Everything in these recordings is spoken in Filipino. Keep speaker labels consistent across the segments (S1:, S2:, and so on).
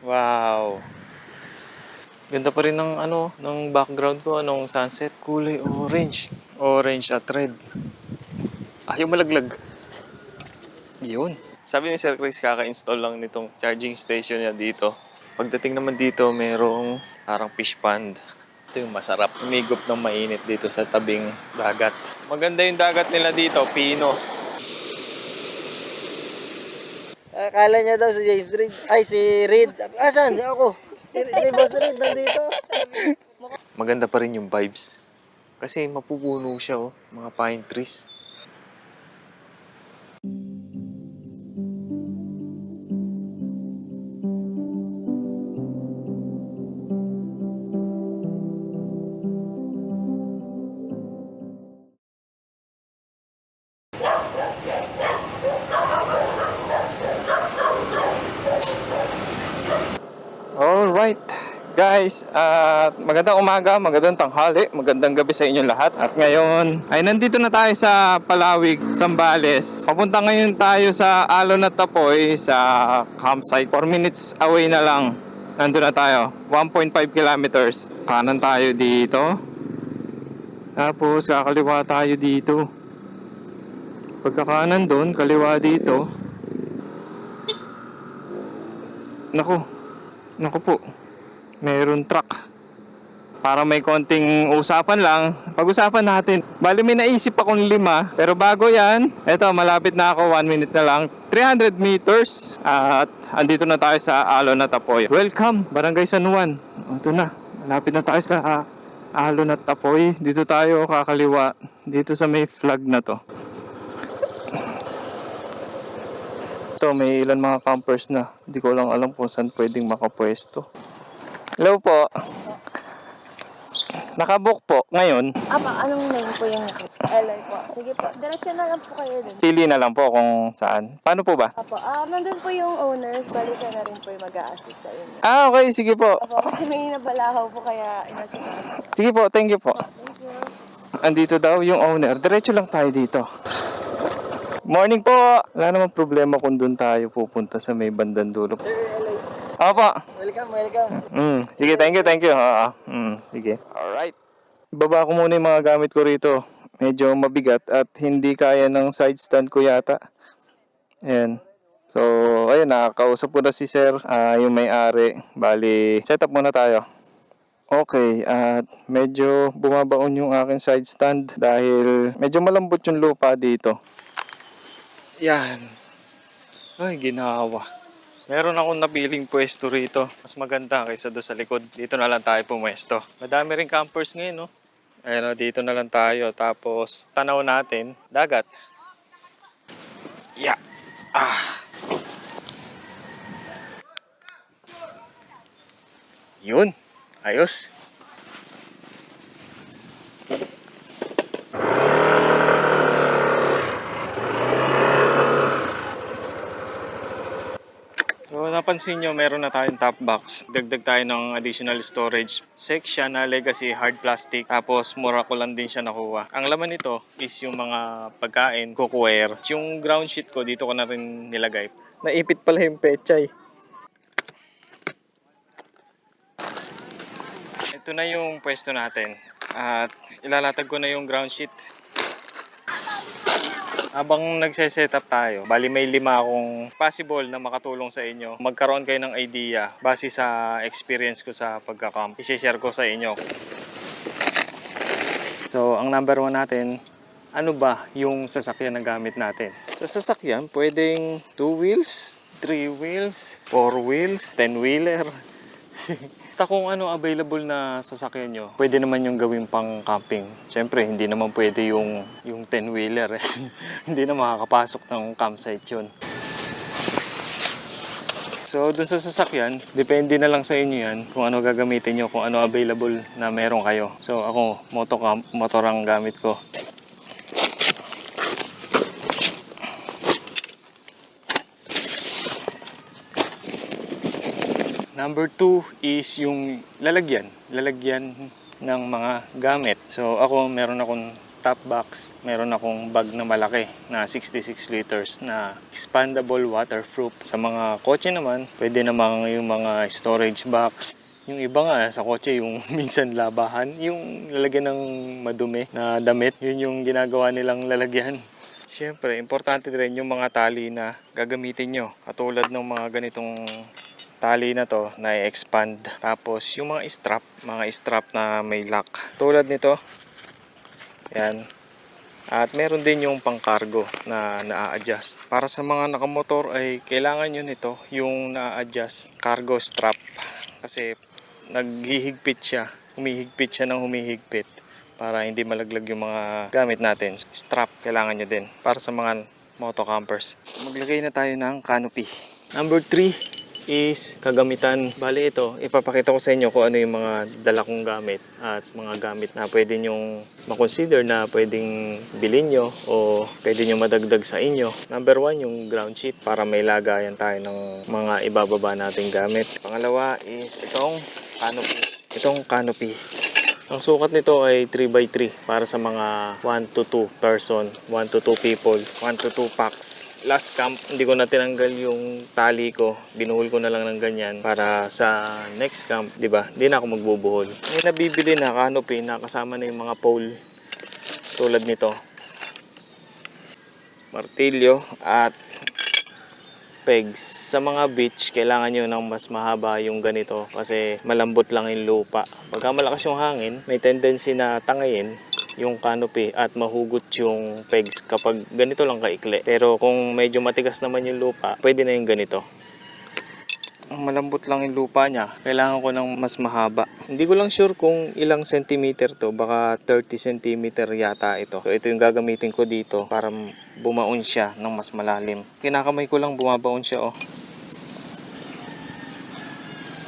S1: Wow. Ganda pa rin ng ng background ko, anong sunset, kulay orange. Orange at red. Ayaw malaglag. Yun. Sabi ni Sir Chris, kaka-install lang nitong charging station niya dito. Pagdating naman dito, merong parang fish pond. Ito yung masarap. Umigop ng mainit dito sa tabing dagat. Maganda yung dagat nila dito, pino.
S2: Akala niya daw si James Reid. Ay, si Reid. Asan? Ako. Si Boss Reid nandito.
S1: Maganda pa rin yung vibes. Kasi mapupuno siya, oh. Mga pine trees. Alright, guys, at magandang umaga, magandang tanghali, magandang gabi sa inyong lahat. At ngayon ay nandito na tayo sa Palawig, Zambales. Papunta ngayon tayo sa Alon at Tapoy sa campsite. 4 minutes away na lang. Nandun na tayo, 1.5 kilometers. Kanan tayo dito. Tapos kakaliwa tayo dito. Pagkakanan doon, kaliwa dito. Naku po. Mayroon truck. Para may konting usapan lang, pag-usapan natin. Bali may naisip akong 5, pero bago yan, eto malapit na ako, 1 minute na lang. 300 meters at andito na tayo sa Alon at Tapoy. Welcome, Barangay San Juan. Ito na, malapit na tayo sa Alon at Tapoy. Dito tayo kakaliwa, dito sa may flag na to. Ito, may ilan mga campers na. Hindi ko lang alam kung saan pwedeng makapwesto. Hello po. Nakabook po ngayon.
S3: Anong name po yung Eloy po? Sige po, diretso na lang po kayo dun.
S1: Pili na lang po kung saan. Paano po ba?
S3: Nandun po yung owners, bali siya na rin po yung mag-a-assist sa inyo.
S1: Okay, sige po.
S3: Kasi may nabalahaw po kaya inassist.
S1: Sige po, thank you po.
S3: Thank you.
S1: Andito daw yung owner. Diretso lang tayo dito. Morning po. Wala namang problema kung doon tayo pupunta sa may bandang dulo.
S2: Sir Eloy.
S1: Opo.
S2: Welcome.
S1: Sige, thank you. Sige. Alright. Ibaba ko muna yung mga gamit ko rito. Medyo mabigat at hindi kaya ng side stand ko yata. Ayan. So, ayun, nakakausap ko na si sir, yung may-ari. Bali, set up muna tayo. Okay, at medyo bumabaon yung aking side stand dahil medyo malambot yung lupa dito. Yan. Ay, ginawa. Meron akong napiling pwesto rito. Mas maganda kaysa doon sa likod. Dito na lang tayo pumwesto. Madami rin campers ngayon, no? Ayun, dito na lang tayo. Tapos, tanaw natin, dagat. Yeah. Yun. Ayos. So, napansin nyo, meron na tayong top box. Dagdag tayo ng additional storage section na legacy hard plastic. Tapos, mura ko lang din siya nakuha. Ang laman nito is yung mga pagkain, cookware. Yung ground sheet ko, dito ko na rin nilagay. Naipit pala yung pechay. Ito na yung pwesto natin. At ilalatag ko na yung ground sheet. Habang nagse-setup tayo, bali may 5 akong possible na makatulong sa inyo. Magkaroon kayo ng idea base sa experience ko sa pagka-camp. I-share ko sa inyo. So, ang number 1 natin, ano ba yung sasakyan na gamit natin? Sa sasakyan, pwedeng 2 wheels, 3 wheels, 4 wheels, 10-wheeler. Basta kung ano available na sasakyan nyo, pwede naman yung gawing pang camping. Siyempre, hindi naman pwede yung 10-wheeler. Hindi na makakapasok ng campsite yun. So, dun sa sasakyan, depende na lang sa inyo yan kung ano gagamitin nyo, kung ano available na meron kayo. So, ako, motor ang gamit ko. Number 2 is yung lalagyan ng mga gamit. So ako meron akong top box, meron akong bag na malaki na 66 liters na expandable waterproof. Sa mga kotse naman, pwede namang yung mga storage box. Yung iba nga sa kotse, yung minsan labahan, yung lalagyan ng madumi na damit, yun yung ginagawa nilang lalagyan. Siyempre, importante rin yung mga tali na gagamitin nyo. Katulad ng mga ganitong tali na to na i-expand. Tapos yung mga strap na may lock. Tulad nito, yan. At meron din yung pang-cargo na na-adjust. Para sa mga nakamotor ay kailangan nyo nito, yung na-adjust cargo strap. Kasi naghihigpit siya. Humihigpit siya ng humihigpit para hindi malaglag yung mga gamit natin. Strap kailangan nyo din para sa mga motocampers. Maglagay na tayo ng canopy. Number 3 is kagamitan. Bali ito, ipapakita ko sa inyo kung ano yung mga dala kong gamit at mga gamit na pwede nyong makonsider na pwedeng bilhin nyo o pwede nyo madagdag sa inyo. Number 1, yung ground sheet para may lagayan tayo ng mga ibababa nating gamit. Pangalawa is itong canopy. Ang sukat nito ay 3x3 para sa mga 1 to 2 person, 1 to 2 people, 1 to 2 packs. Last camp, hindi ko na tinanggal yung tali ko. Binuhol ko na lang ng ganyan para sa next camp, di ba? Hindi na ako magbubuhol. May nabibili na canopy na kasama na yung mga pole tulad nito. Martilyo at pegs. Sa mga beach, kailangan nyo ng mas mahaba yung ganito kasi malambot lang yung lupa. Pagka malakas yung hangin, may tendency na tangayin yung canopy at mahugot yung pegs kapag ganito lang kaikli. Pero kung medyo matigas naman yung lupa, pwede na yung ganito. Malambot lang yung lupa niya, kailangan ko ng mas mahaba. Hindi ko lang sure kung ilang centimeter to, baka 30 centimeter yata ito. So ito yung gagamitin ko dito para bumaon siya ng mas malalim. Kinakamay ko lang bumabaon siya oh.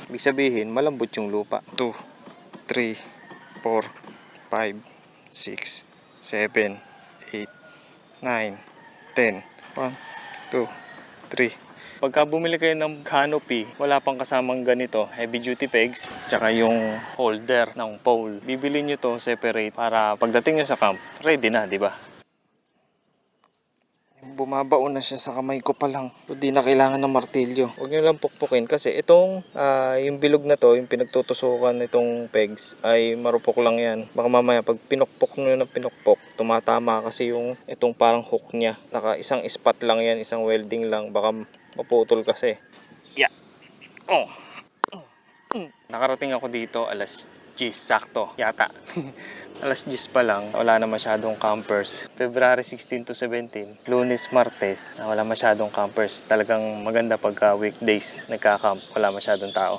S1: Ibig sabihin, malambot yung lupa. 2, 3, 4, 5, 6, 7, 8, 9, 10. 1, 2, 3. Pagka bumili kayo ng canopy, wala pang kasamang ganito, heavy duty pegs, tsaka yung holder ng pole. Bibili nyo to separate para pagdating nyo sa camp, ready na, di ba? Bumabaon na siya sa kamay ko pa lang. So, di na kailangan ng martilyo. Huwag nyo lang pukpukin kasi itong yung bilog na to, yung pinagtutusukan nitong pegs ay marupok lang yan. Baka mamaya pag pinukpok nyo na pinukpok, tumatama kasi yung itong parang hook niya. Naka isang spot lang yan, isang welding lang. Baka maputol kasi. Yeah. Oh. Nakarating ako dito alas 10 sakto yata. Alas 10 pa lang, wala na masyadong campers. February 16 to 17, Lunes, Martes, wala masyadong campers. Talagang maganda pagka weekdays nagka-camp, wala masyadong tao.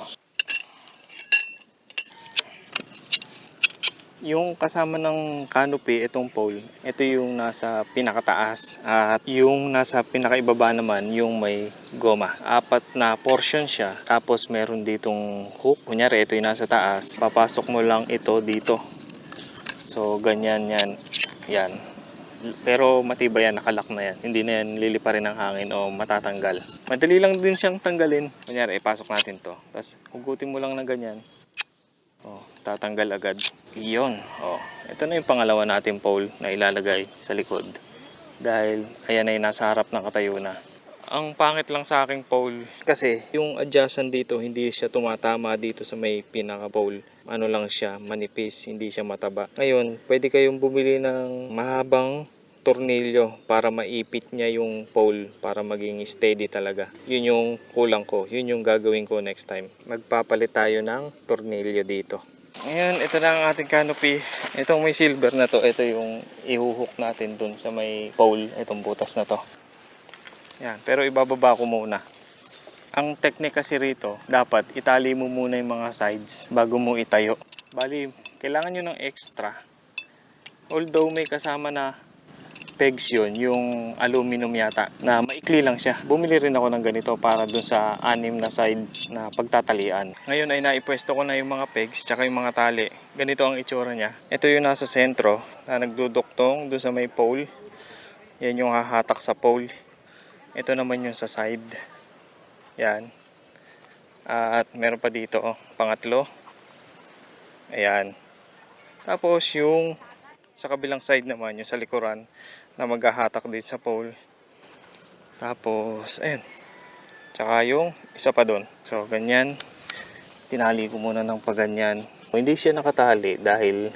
S1: Yung kasama ng canopy, itong pole, ito yung nasa pinakataas. At yung nasa pinakaibaba naman, yung may goma. 4 na portion siya. Tapos meron ditong hook. Kunyari, ito yung nasa taas. Papasok mo lang ito dito. So, ganyan yan. Yan. Pero matibay yan, nakalak na yan. Hindi na yan liliparin ng hangin o matatanggal. Madali lang din siyang tanggalin. Kunyari, ipasok natin to. Tapos, hugutin mo lang na ganyan. Oh, tatanggal agad. Iyon. Oh, ito na yung pangalawa nating pole na ilalagay sa likod. Dahil ayan ay nasa harap ng katayuan. Ang pangit lang sa aking pole kasi yung adjacent dito hindi siya tumatama dito sa may pinaka pole. Ano lang siya, manipis, hindi siya mataba. Ngayon, pwede kayong bumili ng mahabang tornilyo para maipit niya yung pole para maging steady talaga. Yun yung kulang ko. Yun yung gagawin ko next time. Magpapalit tayo ng tornilyo dito. Ngayon, ito na ang ating canopy. Itong may silver na to, ito yung ihuhook natin dun sa may pole. Itong butas na to. Yan, pero ibababa ko muna. Ang technique kasi rito, dapat itali mo muna yung mga sides bago mo itayo. Bali, kailangan nyo ng extra. Although may kasama na pegs yun, yung aluminum yata, na maikli lang siya. Bumili rin ako ng ganito para dun sa 6 na side na pagtatalian. Ngayon ay naipwesto ko na yung mga pegs tsaka yung mga tali. Ganito ang itsura niya. Ito yung nasa sentro na nagduduktong dun sa may pole. Yan yung hahatak sa pole. Ito naman yung sa side. Yan. At meron pa dito, pangatlo. Ayan. Tapos yung Sa kabilang side naman, yung sa likuran, na maghahatak din sa pole. Tapos, ayun. Tsaka yung isa pa doon. So, ganyan. Tinali ko muna ng paganyan. Hindi siya nakatali dahil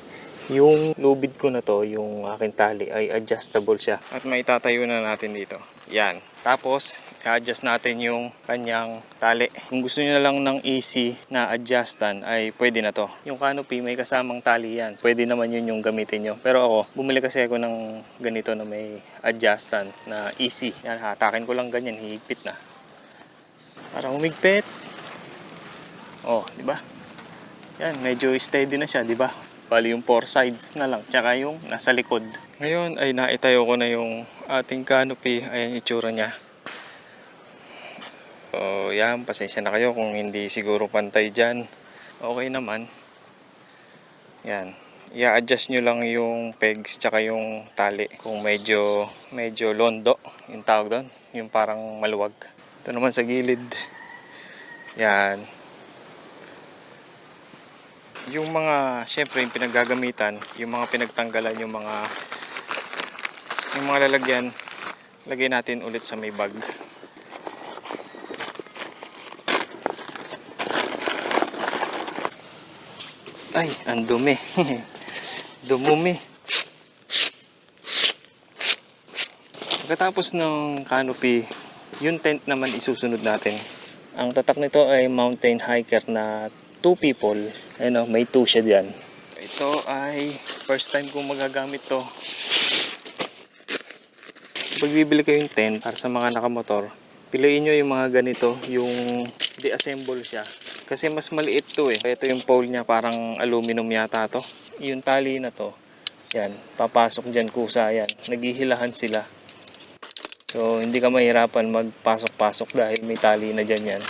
S1: yung lubid ko na to, yung aking tali ay adjustable siya. At may tatayo na natin dito. Yan. Tapos, i-adjust natin yung kanyang tali. Kung gusto niyo na lang ng easy na adjustan ay pwede na to. Yung canopy may kasamang tali yan. Pwede naman yun yung gamitin nyo. Pero ako, bumili kasi ako ng ganito na may adjustan na easy. Yan, hatakin ko lang ganyan, hihigpit na. Para humigpit. Oh, di ba? Yan, medyo steady na siya, di ba? Bali yung 4 sides na lang, tsaka yung nasa likod. Ngayon ay naitayo ko na yung ating canopy. Ayan itsura niya. So, yan, pasensya na kayo kung hindi siguro pantay dyan. Okay naman. Yan. I-adjust nyo lang yung pegs tsaka yung tali. Kung medyo londo, yung tawag doon. Yung parang maluwag. Ito naman sa gilid. Yan. Yung mga, syempre yung pinaggagamitan, yung mga pinagtanggalan, yung mga lalagyan, lagay natin ulit sa may bag. Ay, ang dumi. Dumumi. Pagkatapos ng canopy, yung tent naman isusunod natin. Ang tatak nito ay mountain hiker na 2 people. Ayun, may 2 siya diyan. Ito ay first time kong magagamit to. Pag bibili kayo yung tent para sa mga nakamotor, piliin nyo yung mga ganito, yung de-assemble siya. Kasi mas maliit to eh. Ito yung pole niya, parang aluminum yata to. Yung tali na to, yan, papasok dyan kusa yan. Naghihilahan sila. So, hindi ka mahirapan magpasok-pasok dahil may tali na dyan yan.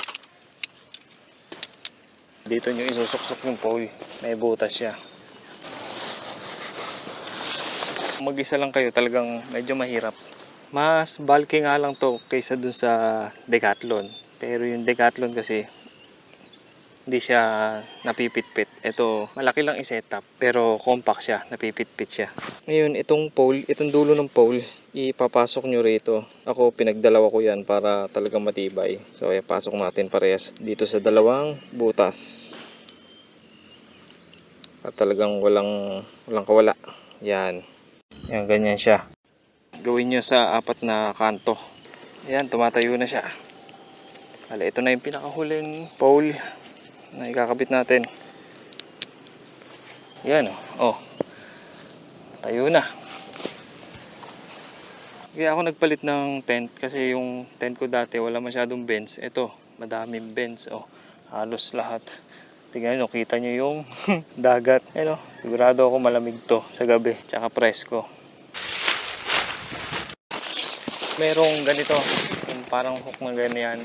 S1: Dito nyo isusuksok yung pole. May butas siya. Mag-isa lang kayo, talagang medyo mahirap. Mas bulky nga lang to kaysa dun sa Decathlon. Pero yung Decathlon kasi hindi siya napipitpit. Ito, malaki lang i-setup pero compact siya, napipitpit siya. Ngayon, itong pole, itong dulo ng pole, ipapasok nyo rito. Ako, pinagdalawa ko yan para talagang matibay. So, pasok natin parehas dito sa dalawang butas. At talagang walang kawala. Yan. Yan, ganyan siya. Gawin nyo sa 4 na kanto. Yan, tumatayo na siya. Hala, ito na yung pinakahuling pole na ikakabit natin. Yan oh. Tayo na. Kaya ako nagpalit ng tent kasi yung tent ko dati wala masyadong bends. Ito, madaming bends. Oh, halos lahat. Tingnan nyo, kita nyo yung dagat. Ayun oh, sigurado ako malamig to sa gabi. Tsaka presko. Merong ganito, yung parang hook na ganyan.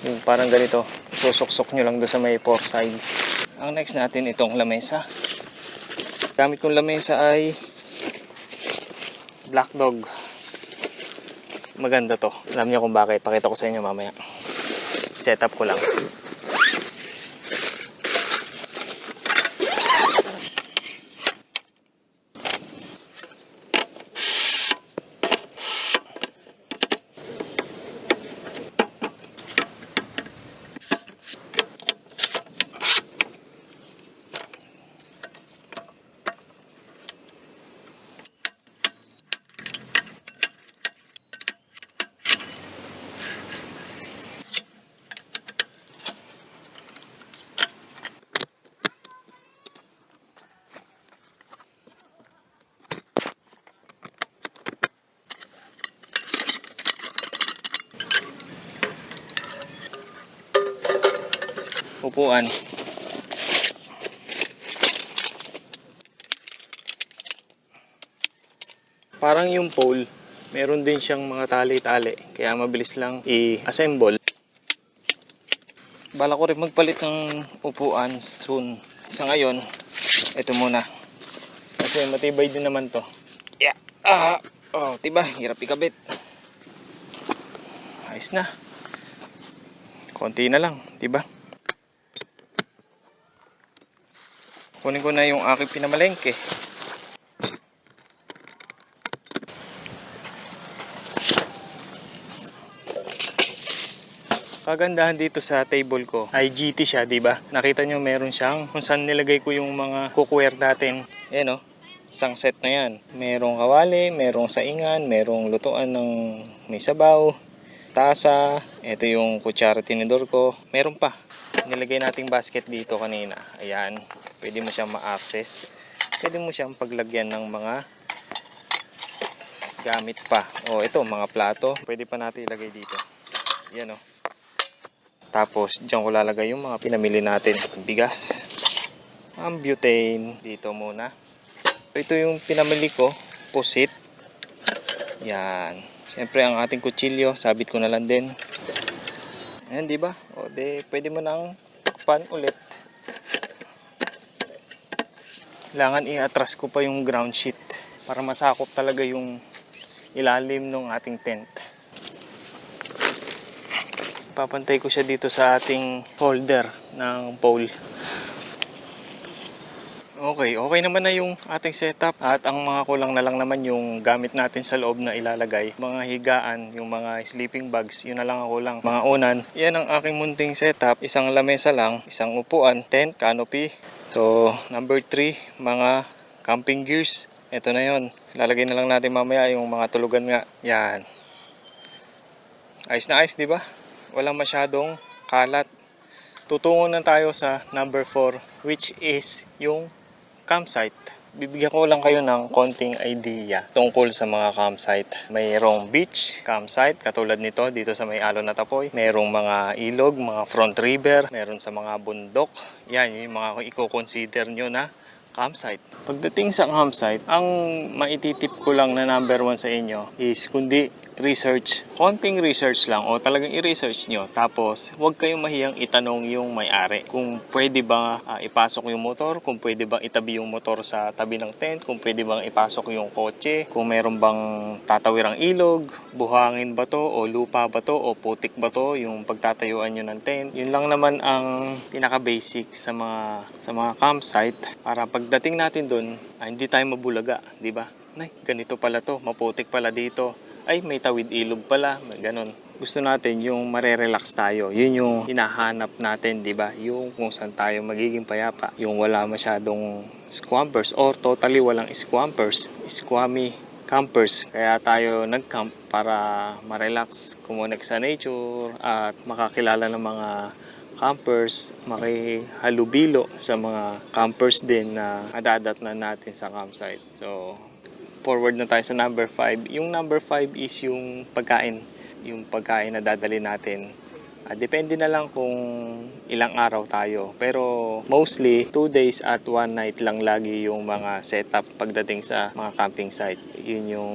S1: Yung parang ganito, susuksok nyo lang doon sa may 4 sides. Ang next natin itong lamesa. Gamit kong lamesa ay Black Dog. Maganda to. Alam niyo kung bakit. Pakita ko sa inyo mamaya. Setup ko lang. Upuan. Parang yung pole, meron din siyang mga tali-tali. Kaya mabilis lang i-assemble. Bala ko rin magpalit ng upuan soon. Sa ngayon, ito muna. Kasi matibay din naman to. Yeah. Oh, diba? Hirap ikabit. Ayos na. Konti na lang, diba? Kunin ko na yung aking pinamalengke. Kagandahan dito sa table ko ay GT siya, di ba? Nakita nyo meron siyang kung saan nilagay ko yung mga cookware natin. Ayan o, isang set na yan. Merong kawali, merong saingan, merong lutuan ng may sabaw, tasa. Ito yung kutsara tinidor ko. Meron pa. Nilagay nating basket dito kanina. Ayan, pwede mo siyang ma-access. Pwede mo siyang paglagyan ng mga gamit pa. O ito, mga plato. Pwede pa natin ilagay dito. Yan o. Tapos, dyan ko lalagay yung mga pinamili natin. Bigas. Ang butane. Dito muna. Ito yung pinamili ko. Pusit. Yan. Siyempre, ang ating kutsilyo. Sabit ko na lang din. Ayan, di ba? O, pwede mo nang pan ulit. Kailangan i-atras ko pa yung ground sheet para masakop talaga yung ilalim ng ating tent. Papantay ko siya dito sa ating holder ng pole. Okay naman na yung ating setup at ang mga kulang na lang naman yung gamit natin sa loob na ilalagay. Mga higaan, yung mga sleeping bags, yun na lang ang kulang. Mga unan, yan ang aking munting setup. Isang lamesa lang, isang upuan, tent, canopy. So, number 3, mga camping gears. Ito na yon. Lalagay na lang natin mamaya yung mga tulugan nga. Yan. Ayos na ayos, di ba? Walang masyadong kalat. Tutungo na tayo sa number 4, which is yung campsite. Bibigyan ko lang kayo ng konting idea tungkol sa mga campsite. Mayroong beach campsite katulad nito dito sa may Alon na Tapoy. Mayroong mga ilog, mga front river, meron sa mga bundok. Yan yung mga i-consider nyo na campsite. Pagdating sa campsite, ang maititip ko lang na number 1 sa inyo is kundi research. Konting research lang o talagang i-research nyo. Tapos, huwag kayong mahiyang itanong yung may-ari. Kung pwede ba ipasok yung motor, kung pwede bang itabi yung motor sa tabi ng tent, kung pwede bang ipasok yung kotse, kung meron bang tatawirang ilog, buhangin ba to, o lupa ba to, o putik ba to, yung pagtatayuan nyo ng tent. Yun lang naman ang pinaka-basic sa mga campsite para pagdating natin dun, hindi tayo mabulaga, di ba? Nay, ganito pala to, maputik pala dito. Ay, may tawid ilog pala, ganon. Gusto natin yung marerelax tayo. Yun yung hinahanap natin, di ba? Yung kung saan tayo magiging payapa. Yung wala masyadong squampers or totally walang squampers. Squammy campers. Kaya tayo nag-camp para ma-relax, kumonek sa nature at makakilala ng mga campers, makihalubilo sa mga campers din na adadatnan natin sa campsite. So, forward na tayo sa number 5. Yung number 5 is yung pagkain. Yung pagkain na dadali natin. Depende na lang kung ilang araw tayo. Pero mostly, 2 days at 1 night lang lagi yung mga setup pagdating sa mga camping site. Yun yung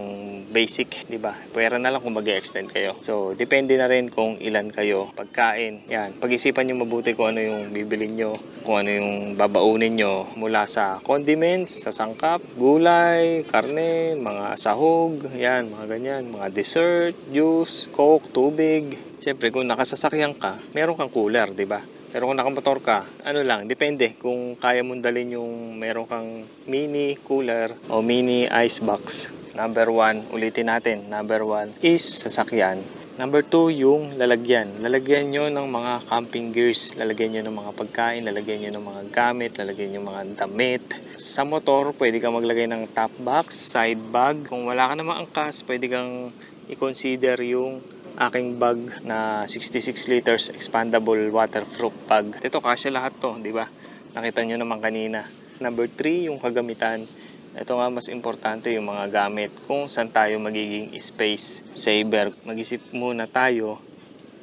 S1: basic, di ba? Pwera na lang kung mag-extend kayo. So, depende na rin kung ilan kayo. Pagkain, yan. Pag-isipan nyo mabuti kung ano yung bibilin nyo, kung ano yung babaunin nyo mula sa condiments, sa sangkap, gulay, karne, mga sahog, yan, mga ganyan, mga dessert, juice, coke, tubig. Siyempre, kung nakasasakyan ka, meron kang cooler, di ba? Pero kung nakamotor ka, ano lang, depende. Kung kaya mong dalhin yung meron kang mini cooler o mini ice box. Number 1, ulitin natin. Number 1 is sasakyan. Number 2, yung lalagyan. Lalagyan nyo ng mga camping gears. Lalagyan nyo ng mga pagkain, lalagyan nyo ng mga gamit, lalagyan nyo mga damit. Sa motor, pwede kang maglagay ng top box, side bag. Kung wala ka namang angkas, pwede kang i-consider yung aking bag na 66 liters expandable waterproof bag. Ito kasya lahat to, di ba? Nakita nyo naman kanina. Number 3, yung kagamitan. Ito nga mas importante yung mga gamit. Kung saan tayo magiging space saver. Mag-isip muna tayo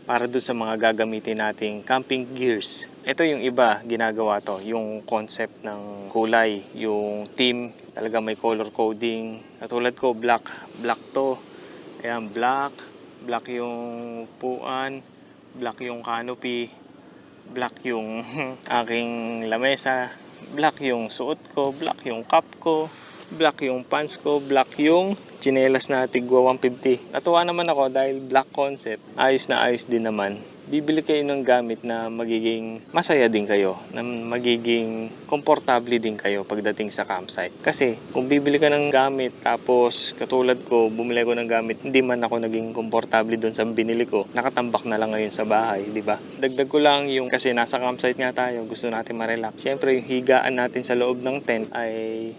S1: para doon sa mga gagamitin nating camping gears. Ito yung iba ginagawa to. Yung concept ng kulay. Yung theme talaga may color coding. Katulad ko, black. Black to. Ayan, black. Black yung upuan, black yung canopy, black yung aking lamesa, black yung suot ko, black yung cup ko, black yung pants ko, black yung tsinelas na tigwa 150. Natuwa naman ako dahil black concept, ayos na ayos din naman. bibili kayo ng gamit na magiging masaya din kayo, na magiging komportable din kayo pagdating sa campsite. Kasi kung bibili ka ng gamit tapos katulad ko, bumili ko ng gamit, hindi man ako naging komportable doon sa binili ko, nakatambak na lang ngayon sa bahay, di ba? Dagdag ko lang yung kasi nasa campsite nga tayo, gusto natin ma-relax. Siyempre, yung higaan natin sa loob ng tent ay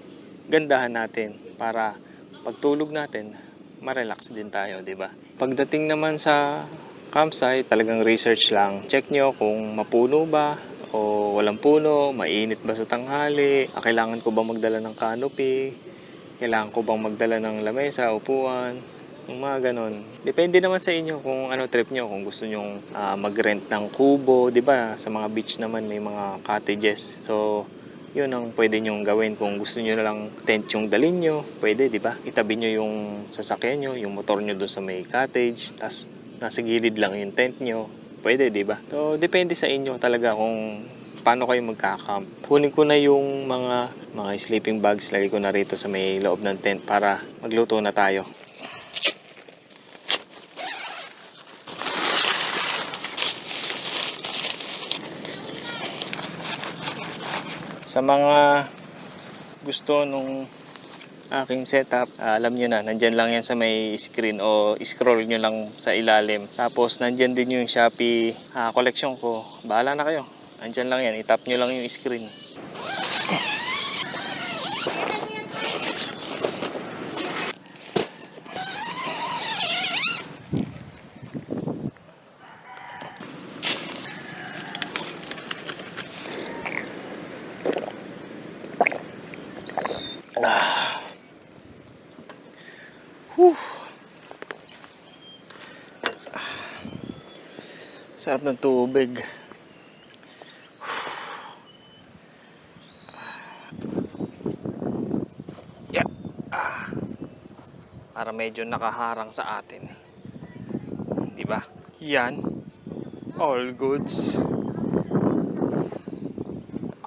S1: gandahan natin para pagtulog natin, ma-relax din tayo, di ba? Pagdating naman sa campsite, talagang research lang. Check nyo kung mapuno ba o walang puno, mainit ba sa tanghali, kailangan ko ba magdala ng canopy, kailangan ko bang magdala ng lamesa, upuan, yung mga ganon. Depende naman sa inyo kung ano trip nyo, kung gusto nyo mag-rent ng kubo, di ba? Sa mga beach naman may mga cottages. So, yun ang pwede nyong gawin. Kung gusto nyo na lang tent yung dalhin nyo, pwede, di ba? Itabi nyo yung sasakyan nyo, yung motor nyo doon sa may cottage, tas nasa gilid lang yung tent nyo, pwede, di ba? So, depende sa inyo talaga kung paano kayo magka-camp. Kunin ko na yung mga sleeping bags, lagay ko na rito sa may loob ng tent para magluto na tayo. Sa mga gusto nung aking setup, alam nyo na, nandyan lang yan sa may screen o scroll nyo lang sa ilalim. Tapos nandyan din yung Shopee collection ko. Bahala na kayo. Nandyan lang yan, itap nyo lang yung screen. Sarap ng tubig. Yeah. Para medyo nakaharang sa atin. Di ba? Yan. All goods.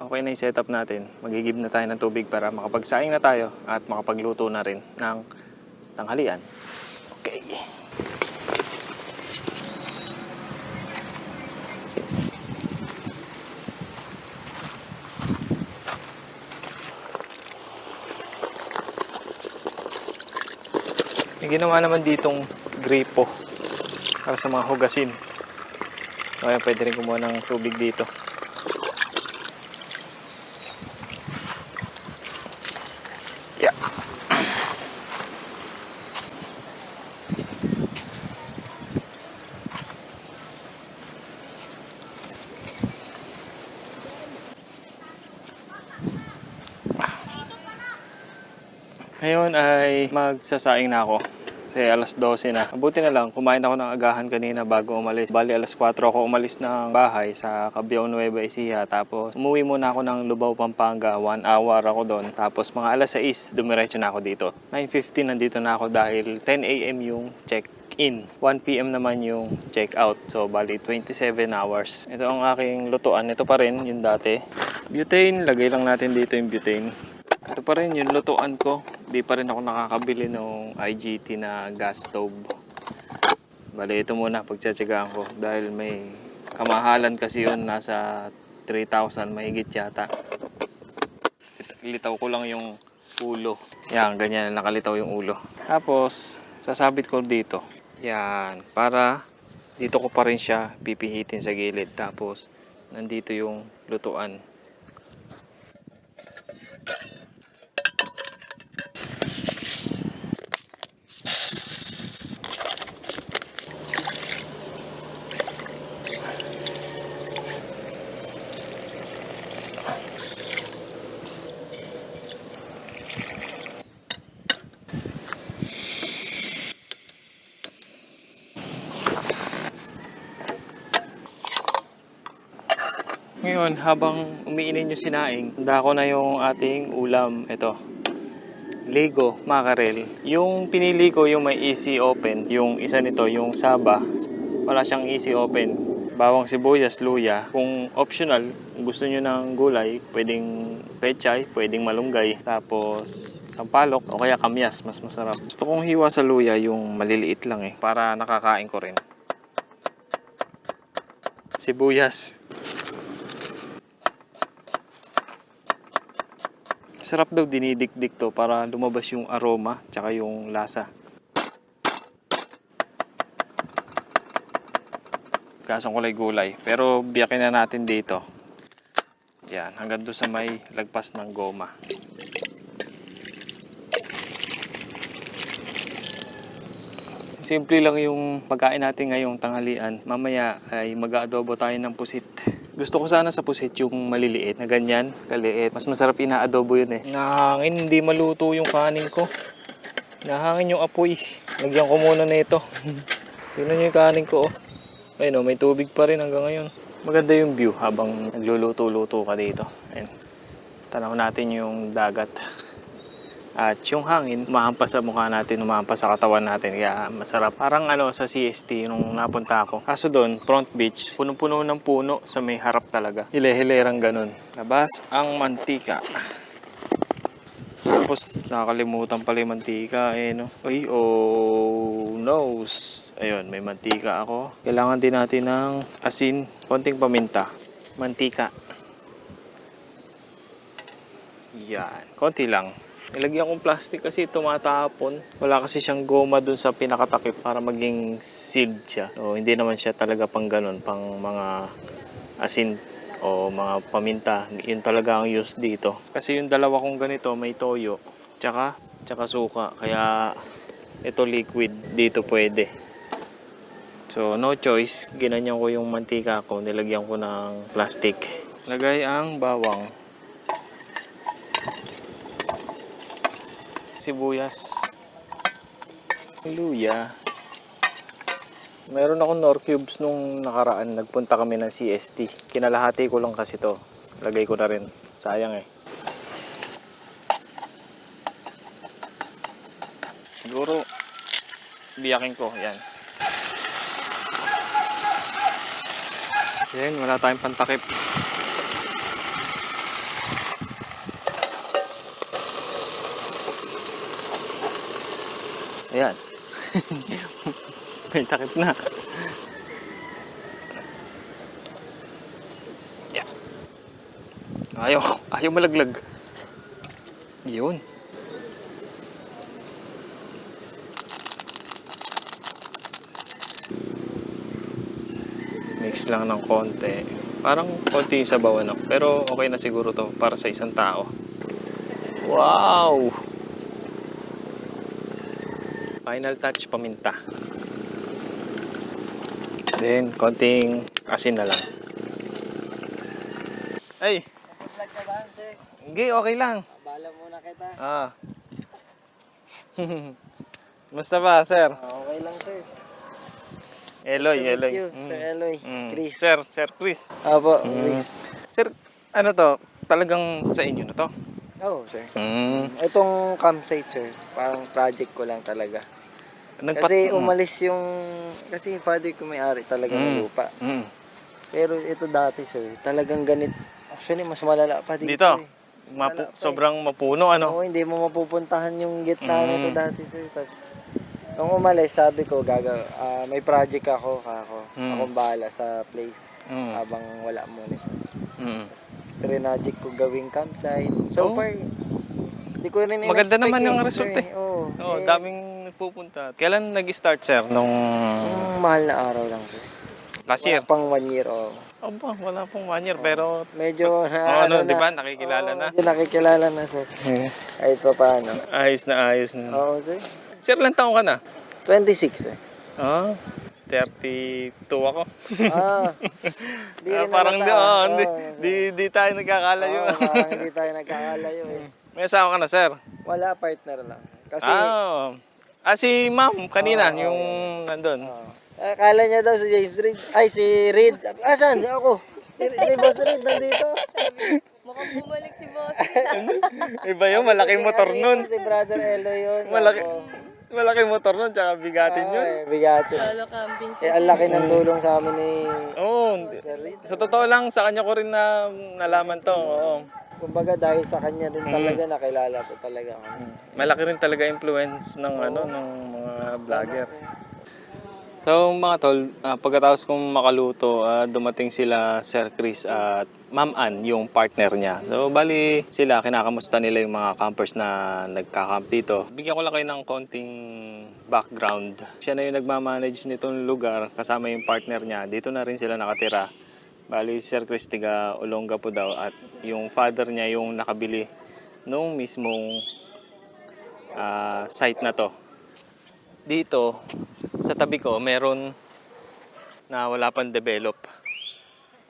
S1: Okay na yung setup natin. Magigib na tayo ng tubig para makapagsaing na tayo at makapagluto na rin ng tanghalian. Okay. May ginawa naman ditong gripo para sa mga hugasin. Kaya pwede rin kumuha ng tubig dito. Yeah. Ngayon ay magsasaing na ako. Kasi alas 12 na. Mabuti na lang, kumain ako ng agahan kanina bago umalis. Bali, alas 4 ako umalis ng bahay sa Cabiao, Nueva Ecija. Tapos, umuwi muna ako ng Lubao, Pampanga. 1 hour ako doon. Tapos, mga alas 6, dumiretso na ako dito. 9:15 nandito na ako dahil 10 a.m. yung check-in. 1 p.m. naman yung check-out. So, bali, 27 hours. Ito ang aking lutuan. Ito pa rin, yung dati. Butane, lagay lang natin dito yung butane. Ito pa rin yung lutuan ko. Di pa rin ako nakakabili ng IGT na gas stove. Bali, ito muna pagtsatsagaan ko. Dahil may kamahalan kasi yun. Nasa 3,000 mahigit yata. Litaw ko lang yung ulo. Yan, ganyan. Nakalitaw yung ulo. Tapos, sasabit ko dito. Yan. Para dito ko pa rin siya pipihitin sa gilid. Tapos, nandito yung lutuan. Ngayon, habang umiinin yung sinaing, handa ko na yung ating ulam. Ito, Lego Mackerel. Yung pinili ko yung may easy open. Yung isa nito, yung Saba, wala siyang easy open. Bawang sibuyas, luya. Kung optional, gusto nyo ng gulay, pwedeng pechay, pwedeng malunggay. Tapos, sampalok o kaya kamyas, mas masarap. Gusto kong hiwa sa luya yung maliliit lang para nakakain ko rin. Sibuyas. Sarap daw dinidikdik to para lumabas yung aroma tsaka yung lasa. Gasang kulay gulay. Pero biyakin na natin dito. Yan, hanggang doon sa may lagpas ng goma. Simple lang yung pagkain natin ngayong tanghalian. Mamaya ay mag-aadobo tayo ng pusit. Gusto ko sana sa pusit yung maliliit na ganyan, kaliit. Mas masarap inaadobo yun eh. Nahangin, hindi maluto yung kanin ko. Nahangin yung apoy. Lagyan ko muna na ito. Tingnan nyo yung kanin ko oh. Ayun oh, may tubig pa rin hanggang ngayon. Maganda yung view habang nagluluto-luto ka dito. Ayun. Tanaw natin yung dagat. At yung hangin, umahampas sa mukha natin, umahampas sa katawan natin. Kaya masarap. Parang sa CST nung napunta ako. Kaso doon, front beach, punong-puno ng puno sa may harap talaga. Hile-hilerang ganun. Labas ang mantika. Tapos nakakalimutan pala yung mantika. No? Ay, oh no. Ayun, may mantika ako. Kailangan din natin ng asin, konting paminta. Mantika. Yan, konti lang. Nilagyan kong plastic kasi tumatapon. Wala kasi siyang goma dun sa pinakatakip para maging sealed siya. So, hindi naman siya talaga pang ganun, pang mga asin o mga paminta. Yun talaga ang use dito. Kasi yung dalawa kong ganito, may toyo, tsaka suka. Kaya ito liquid, dito pwede. So, no choice. Ginanyan ko yung mantika ko, nilagyan ko ng plastic. Lagay ang bawang. Sibuyas, luya. Meron akong Knorr cubes nung nakaraan. Nagpunta kami ng CST. Kinalahati ko lang kasi to. Lagay ko na rin. Sayang eh. Siguro, biyakin ko. Yan. Yan, wala tayong pantakip. Ayan. May takip na. Yeah. Ayaw malaglag. Yun. Mix lang ng konti. Parang konti yung sabawan ako. Pero okay na siguro to para sa isang tao. Wow! Final touch, paminta. Then, konting asin na lang. Ay!
S2: Vlog ka ba, sir?
S1: Hindi, okay lang.
S2: Bala muna kita.
S1: Musta ba, sir?
S2: Okay lang, sir.
S1: Eloy.
S2: Sir Eloy. Chris.
S1: Sir Chris.
S2: Opo, Chris.
S1: Sir, ano to? Talagang sa inyo na to?
S2: Oo, sir.
S1: Mm.
S2: Itong campsite, sir, parang project ko lang talaga. Kasi umalis yung... Kasi yung father ko may-ari talaga ng lupa.
S1: Mm.
S2: Pero ito dati, sir, talagang ganit. Actually, mas malala pa dito.
S1: Dito?
S2: Malala pa
S1: Sobrang mapuno, ano?
S2: Oo, hindi mo mapupuntahan yung gitna nito dati, sir. Tapos, nung umalis, sabi ko, may project ako. Akong bahala sa place. Habang wala muna siya. Tapos, trinajik ko gawing campsite. So far, hindi ko rin
S1: maganda
S2: in-expect
S1: naman yung
S2: eh,
S1: result
S2: sir,
S1: eh.
S2: Oo,
S1: Daming nagpupunta. Kailan nag-start, sir? Nung
S2: mahal na araw lang, sir.
S1: last year?
S2: Wala pang 1 year, oo.
S1: Aba, wala pong 1 year, pero...
S2: Medyo na,
S1: di ba? Nakikilala na.
S2: Medyo nakikilala na, sir. Kahit pa paano.
S1: Ayos na.
S2: Oo, sir.
S1: Sir, ilang taong ka na?
S2: 26, sir.
S1: 32 ako.
S2: Di rin
S1: Parang di tayo nagkakalayo.
S2: Hindi tayo nagkakalayo eh.
S1: May asawa ka na, sir?
S2: Wala, partner lang. Kasi,
S1: si ma'am kanina, yung nandun.
S2: akala niya daw si James Reid. Ay, si Reid. Asan? Ako. Si Boss Reid nandito.
S3: Mukhang bumalik si boss.
S1: Iba yun, malaking motor nun.
S2: Si Brother Elo yun.
S1: Malaking motor nun, tsaka bigatin yun.
S2: Bigatin.
S3: Solo camping siya.
S2: Ang laki ng tulong sa amin ni
S1: Sir Reid. Sa totoo lang, sa kanya ko rin na nalaman to.
S2: Kumbaga dahil sa kanya rin talaga nakilala ko talaga ako.
S1: Malaki rin talaga influence ng ng mga vlogger. So mga tol, pagkatapos kong makaluto, dumating sila Sir Chris at Ma'am Ann, yung partner niya. So bali sila, kinakamusta nila yung mga campers na nagka-camp dito. Bigyan ko lang kayo ng konting background. Siya na yung nagmamanage nitong lugar, kasama yung partner niya. Dito na rin sila nakatira. Bali si Sir Chris tiga Olongapo daw at yung father niya yung nakabili nung mismong site na to. Dito, sa tabi ko, meron na wala pang develop.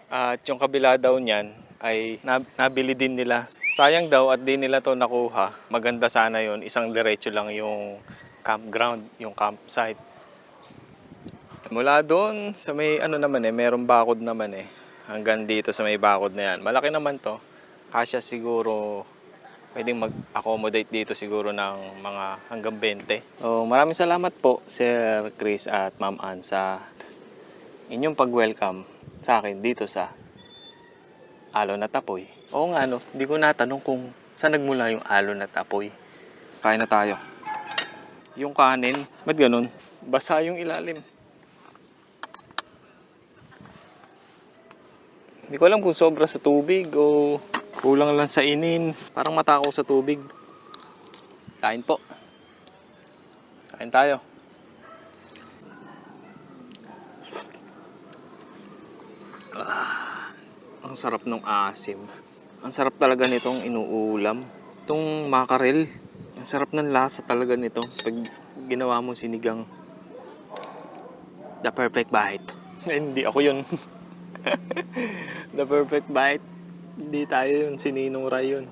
S1: At yung kabila daw niyan ay nabili din nila. Sayang daw at di nila to nakuha. Maganda sana yon, isang diretso lang yung campground, yung campsite. Mula doon sa may naman merong bakod naman hanggang dito sa may bakod na yan. Malaki naman to. Kasya siguro pwedeng mag-accommodate dito siguro ng mga hanggang 20. So, maraming salamat po Sir Chris at Ma'am Ann sa inyong pag-welcome sa akin dito sa Alon at Apoy. Oo nga hindi ko natanong kung saan nagmula yung Alon at Apoy. Kain na tayo. Yung kanin, ba't ganun? Basa yung ilalim. Hindi ko alam kung sobra sa tubig o kulang lang sa inin. Parang matakaw sa tubig. Kain po. Kain tayo. Ang sarap ng asim. Ang sarap talaga nitong inuulam. Itong makarel. Ang sarap ng lasa talaga nito. Pag ginawa mo sinigang. The perfect bite. Hindi ako yun. The perfect bite. Hindi tayo yun. Sininong Ray yun.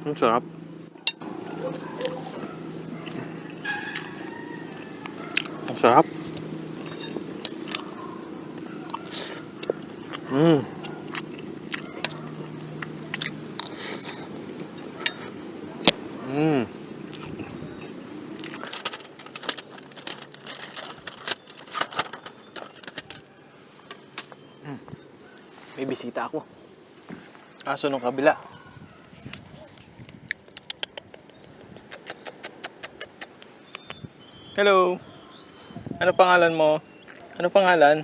S1: Ang sarap. Ang sarap. May bisita ako. Aso nung kabila. Hello. Ano pangalan mo? Ano pangalan?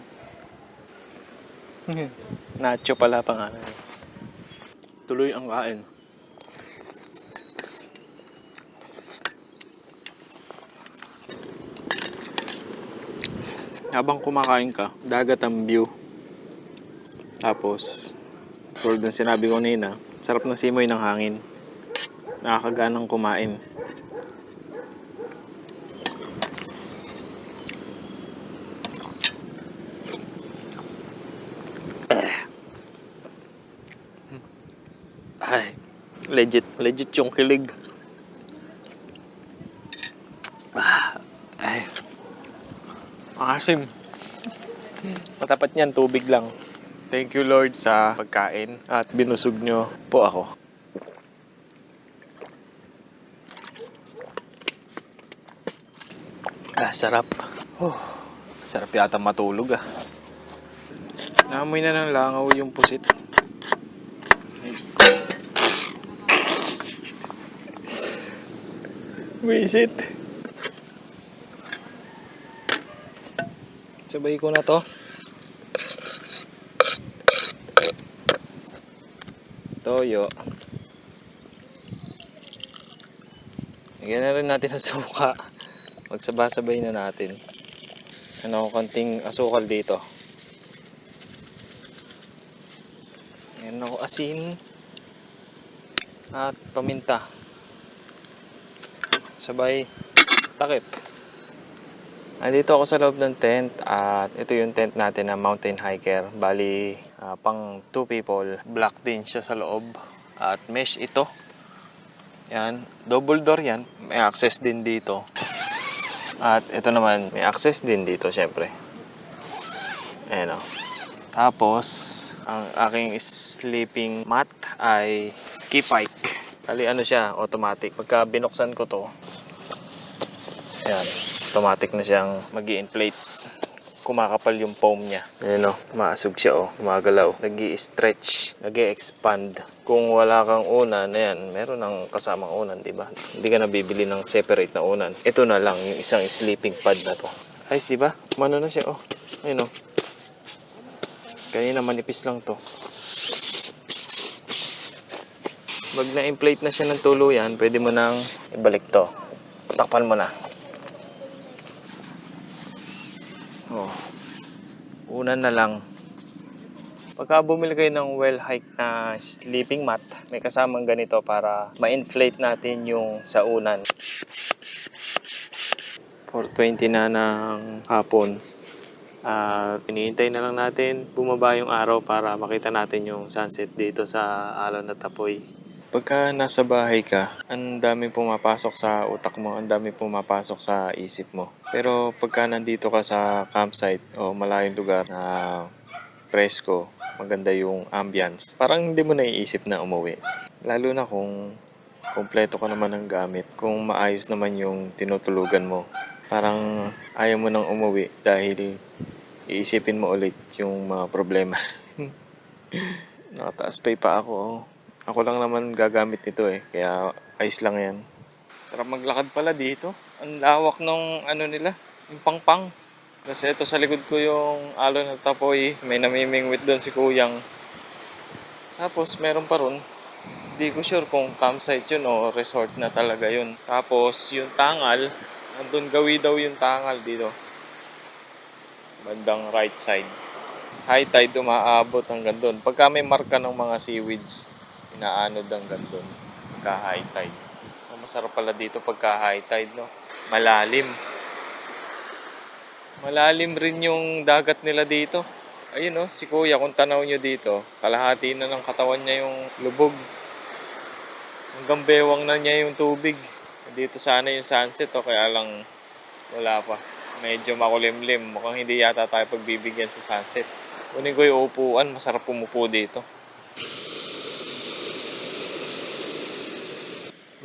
S1: Nacho pala pangalan. Tuloy ang kain. Habang kumakain ka, dagat ang view. Tapos, tulad ng sinabi ko nina, sarap ng simoy ng hangin. Nakakaganang kumain. Ay, legit yung kilig. Ay, asim. Matapat niyan, tubig lang. Thank you Lord sa pagkain at binusog nyo po ako. Sarap. Sarap yata matulog Naamoy na ng langaw yung pusit. Visit. Sabay ko na to. Toyo. Lagyan na rin natin ang suka. Magsabay na natin. Konting asukal dito. Ayan ako asin. At paminta. Sabay takip. Andito ako sa loob ng tent at ito yung tent natin na mountain hiker. Bali, pang 2 people. Black din siya sa loob. At mesh ito. Yan. Double door yan. May access din dito. At ito naman, may access din dito syempre. Ayan o. Tapos, ang aking sleeping mat ay Keypike. Bali siya, automatic. Pagka binuksan ko to, ayan, automatic na siyang mag-i-inflate. kumakapal yung foam niya. Ayan o, maasog siya o, gumagalaw. Nag-i-stretch, nag-i-expand. Kung wala kang unan, ayan, meron ng kasamang unan, diba? Hindi ka nabibili ng separate na unan. Ito na lang, yung isang sleeping pad na to. Ayos, diba? Mano na siya o. Ayun o. Kanina manipis lang to. Pag na-inflate na siya ng tuluyan, pwede mo nang ibalik to. Takpan mo na. Oh. Una na lang. Pagka bumili kayo ng well-hike na sleeping mat, may kasamang ganito para ma-inflate natin yung saunan. 4:20 na ng hapon. Hinihintay na lang natin bumaba yung araw para makita natin yung sunset dito sa Alon at Tapoy. Pagka nasa bahay ka, ang dami pumapasok sa utak mo, ang dami pumapasok sa isip mo. Pero pagka nandito ka sa campsite o malayong lugar na presko, maganda yung ambience, parang hindi mo naiisip na umuwi. Lalo na kung kompleto ka naman ng gamit, kung maayos naman yung tinutulugan mo. Parang ayaw mo nang umuwi dahil iisipin mo ulit yung mga problema. Nakataas pa pa ako. Oh. Ako lang naman gagamit nito kaya ayos lang yan. Sarap maglakad pala dito. Ang lawak nung nila, yung pangpang. Kasi ito sa likod ko yung Alon at Tapoy. May namimingwit doon si Kuyang. Tapos meron pa ron. Hindi ko sure kung campsite yun o resort na talaga yun. Tapos yung tangal, nandun gawi daw yung tangal dito. Bandang right side. High tide umaabot hanggang doon. Pagka may marka ng mga seaweeds, inaanod hanggang doon. Pagka high tide. Masarap pala dito pagka high tide, no? Malalim. Malalim rin yung dagat nila dito. Ayun, no? Si Kuya, kung tanaw nyo dito, kalahati na ng katawan niya yung lubog. Hanggang bewang na niya yung tubig. Dito sana yung sunset, kaya lang wala pa. Medyo makulimlim. Mukhang hindi yata tayo pagbibigyan sa sunset. Kunin ko yung upuan. Masarap pumupo dito.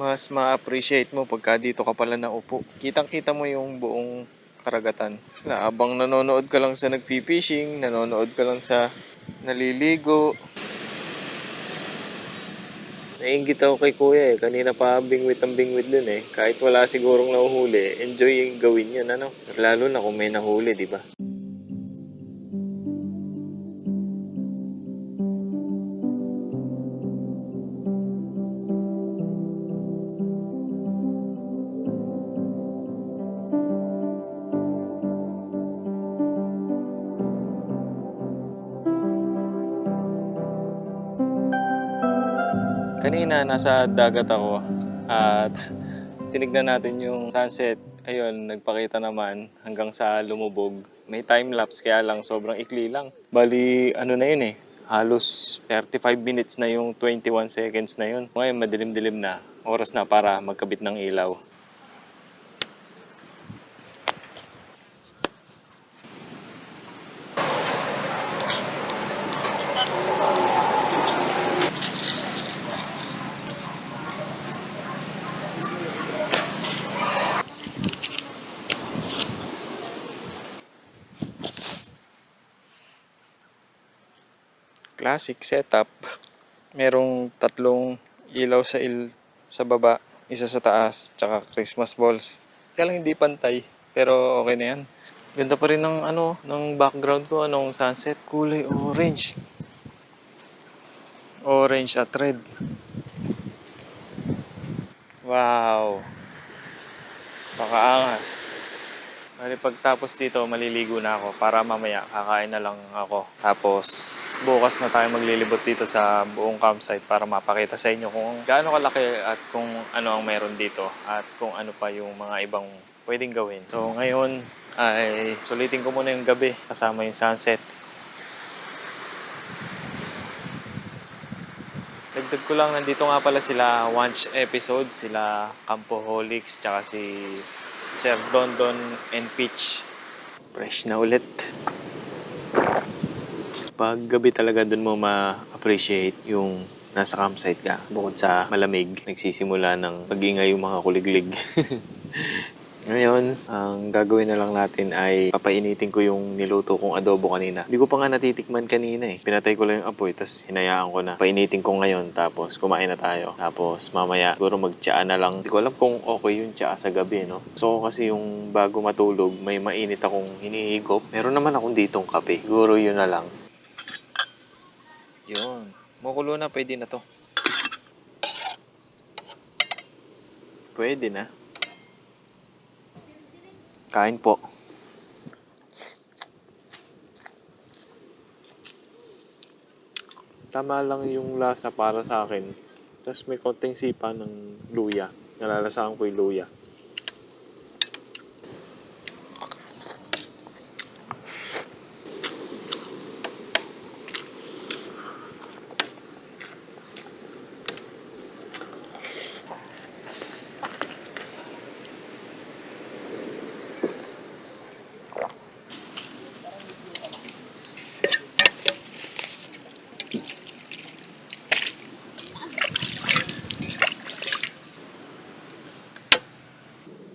S1: Mas ma-appreciate mo pagka dito ka pala naupo. Kitang-kita mo yung buong karagatan. Habang nanonood ka lang sa nagpi-fishing, nanonood ka lang sa naliligo. Nainggit ako kay Kuya Kanina pa bingwit ang bingwit dun Kahit wala sigurong nahuhuli, enjoy yung gawin yun, Lalo na kung may nahuli, di ba? Kanina nasa dagat ako at tinignan natin yung sunset. Ayun, nagpakita naman hanggang sa lumubog. May time lapse kaya lang sobrang ikli lang. Bali, na yun halos 35 minutes na yung 21 seconds na yun. Ngayon madilim-dilim na. Oras na para magkabit ng ilaw. Classic setup. Merong 3 ilaw sa baba, isa sa taas, tsaka Christmas balls. Kaya lang hindi pantay, pero okay na yan. Ganda pa rin ng ng background ko, sunset, kulay orange. Orange at red. Wow. Pakaangas. Bali pagtapos dito, maliligo na ako para mamaya kakain na lang ako. Tapos bukas na tayo maglilibot dito sa buong campsite para mapakita sa inyo kung gaano kalaki at kung ano ang meron dito at kung ano pa yung mga ibang pwedeng gawin. So ngayon ay sulitin ko muna yung gabi kasama yung sunset. Dagdag ko lang, nandito nga pala sila Wanch episode, sila Campoholics, tsaka si Sir Dondon and Peach. Fresh na ulit. Pag gabi talaga dun mo ma-appreciate yung nasa campsite ka. Bukod sa malamig, nagsisimula ng pag-ingay yung mga kuliglig.
S4: Ngayon, ang gagawin na lang natin ay papainitin ko yung niluto kong adobo kanina. Hindi ko pa nga natitikman kanina eh. Pinatay ko lang yung apoy, tapos hinayaan ko na. Painitin ko ngayon, tapos kumain na tayo. Tapos mamaya, siguro magtsaa na lang. Hindi ko alam kung okay yung tsaa sa gabi, no? So kasi yung bago matulog, may mainit akong hinihigop. Meron naman akong ditong kape. Siguro yun na lang. Yun. Makulo na, pwede na to. Pwede na. Kain po. Tama lang yung lasa para sa akin. Tapos may konting sipa ng luya. Nalalasahan ko yung luya.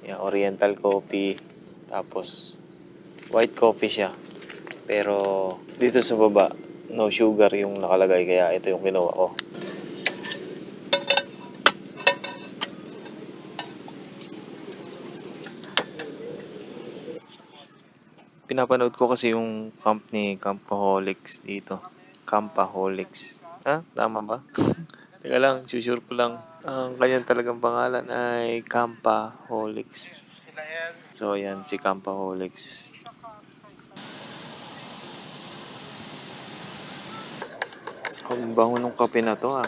S4: Yung oriental coffee. Tapos white coffee siya. Pero dito sa baba, no sugar yung nakalagay. Kaya ito yung ginawa ko. Pinapanood ko kasi yung camp ni Campaholics dito. Campaholics. Ha? Tama ba? Teka lang, sure ko lang. Ang kanyang talagang pangalan ay Campaholics. So, yan si Campaholics. Ang bango ng kape na to ah.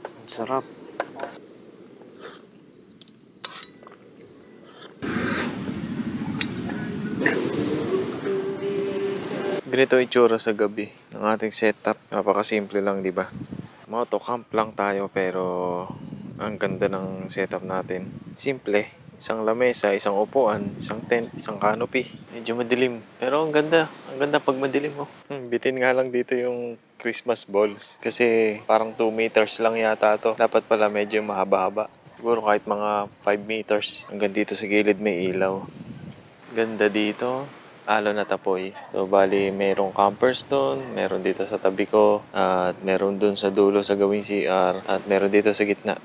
S4: Ang sarap. Ganito yung itsura sa gabi ng ating setup. Napakasimple lang, di ba? Motocamp lang tayo pero ang ganda ng setup natin. Simple. Isang lamesa, isang upuan, isang tent, isang canopy. Medyo madilim. Pero ang ganda. Ang ganda pag madilim mo. Bitin nga lang dito yung Christmas balls. Kasi parang 2 meters lang yata to. Dapat pala medyo mahaba-haba. Siguro kahit mga 5 meters. Hanggang dito sa gilid may ilaw. Ganda dito. Alo na tapoy. So, bali, merong campers doon, meron dito sa tabi ko, at meron doon sa dulo sa gawing CR, at meron dito sa gitna.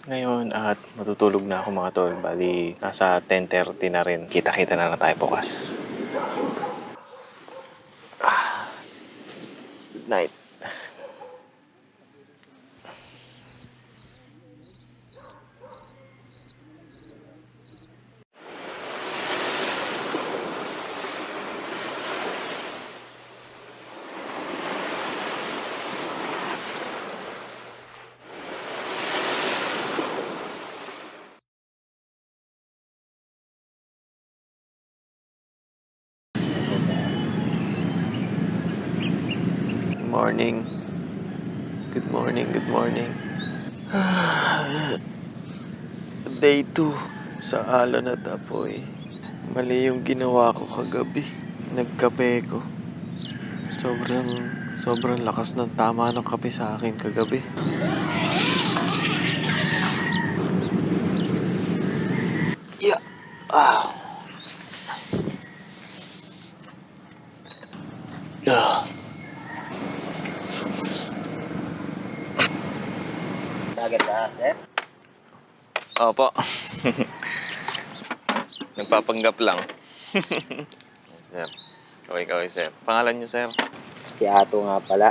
S4: Ngayon, at matutulog na ako mga tol. Bali, nasa 10:30 na rin. Kita-kita na lang tayo bukas. Good night. Morning. Good morning, good morning. Day 2 sa Alon at Apoy. Mali yung ginawa ko kagabi. Nagkape ko. Sobrang lakas ng tama ng kape sa akin kagabi. Yeah. Ah. Ah.
S2: Agad ka, sir?
S4: Opo. Nagpapanggap lang. Sir. Kaway, sir. Pangalan niyo, sir?
S2: Si Ato nga pala.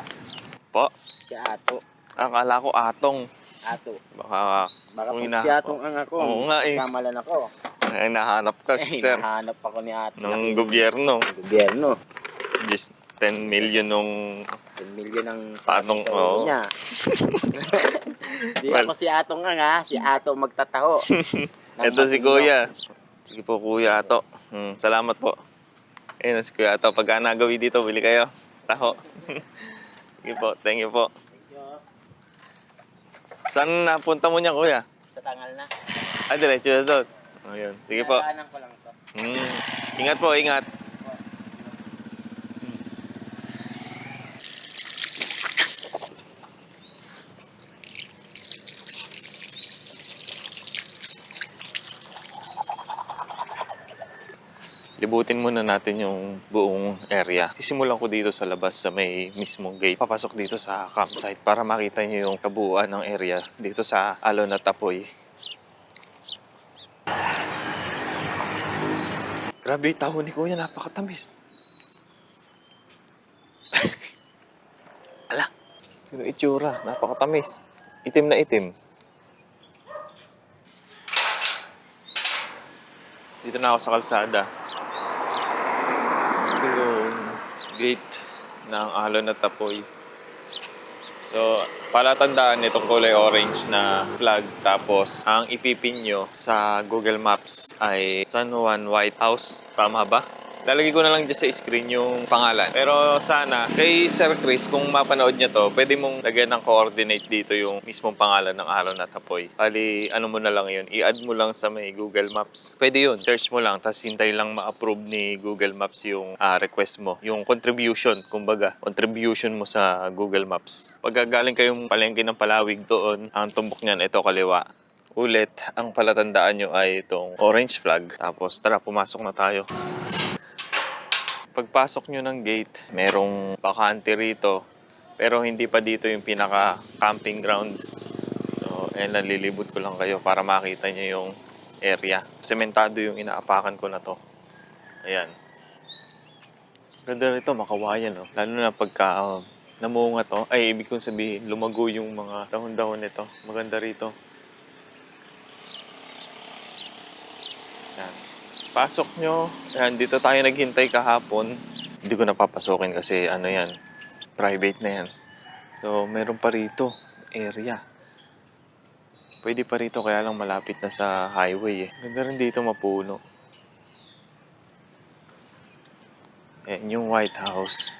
S4: Po?
S2: Si Ato.
S4: Akala ko Atong.
S2: Ato.
S4: Baka
S2: Baka
S4: kung
S2: pag si Atong ang ako,
S4: Oo nga eh.
S2: kamalan ako.
S4: Ay, nahanap ka, sir.
S2: Nahanap ako ni Ato.
S4: Ng gobyerno.
S2: Gobyerno.
S4: Just 10 million nung
S2: 10 million ang
S4: Atong,
S2: sa
S4: oo.
S2: niya. Di
S4: Well,
S2: ako si Atong ang ha, si Ato magtataho.
S4: Ito si Kuya. Sige po, Kuya Ato. Salamat po. Ayun, si Kuya Ato. Pagka nagawi dito, bili kayo. Taho. Sige po, thank you po. Saan napunta mo niya, Kuya?
S2: Sa tangal na.
S4: Diretso na doon. Ayun. Sige po.
S2: Nadaanan ko lang to.
S4: Ingat po, ingat. libutin muna natin yung buong area. Sisimulan ko dito sa labas sa may mismong gate. Papasok dito sa campsite para makita nyo yung kabuuan ng area dito sa Alon at Apoy. Grabe yung taho ni Kuya, napakatamis. Ala, yung itsura, napakatamis. Itim na itim. Dito na ako sa kalsada. Ito yung gate ng Alon at Apoy. So, palatandaan itong kulay orange na flag. Tapos, ang ipipin nyo sa Google Maps ay San Juan White House. Tama ba? Lalagay ko na lang dyan sa screen yung pangalan. Pero sana, kay Sir Chris, kung mapanood niya to, pwede mong lagyan ng coordinate dito yung mismong pangalan ng Alon at Apoy. Bali, ano mo na lang yun, i-add mo lang sa may Google Maps. Pwede yun, search mo lang, tapos hintay lang ma-approve ni Google Maps yung request mo. Yung contribution, kumbaga, contribution mo sa Google Maps. Pag galing kayong palengke ng Palawig doon, ang tumbok niyan, ito kaliwa. Ulit, ang palatandaan nyo ay itong orange flag. Tapos tara, pumasok na tayo. Pagpasok nyo ng gate, merong bakante rito. Pero hindi pa dito yung pinaka-camping ground. So, nalilibot ko lang kayo para makita nyo yung area. Sementado yung inaapakan ko na to. Ayan. Ganda rito, makawayan. Oh. Lalo na pagka namunga to. Ay, ibig kong sabihin, lumago yung mga dahon-dahon nito. Maganda rito. Ayan. Pasok nyo. Ayan, dito tayo naghintay kahapon. Hindi ko napapasokin kasi ano yan, private na yan. So, meron pa rito, area. Pwede pa rito kaya lang malapit na sa highway eh. Ganda rin dito mapuno. Ayan, yung White House.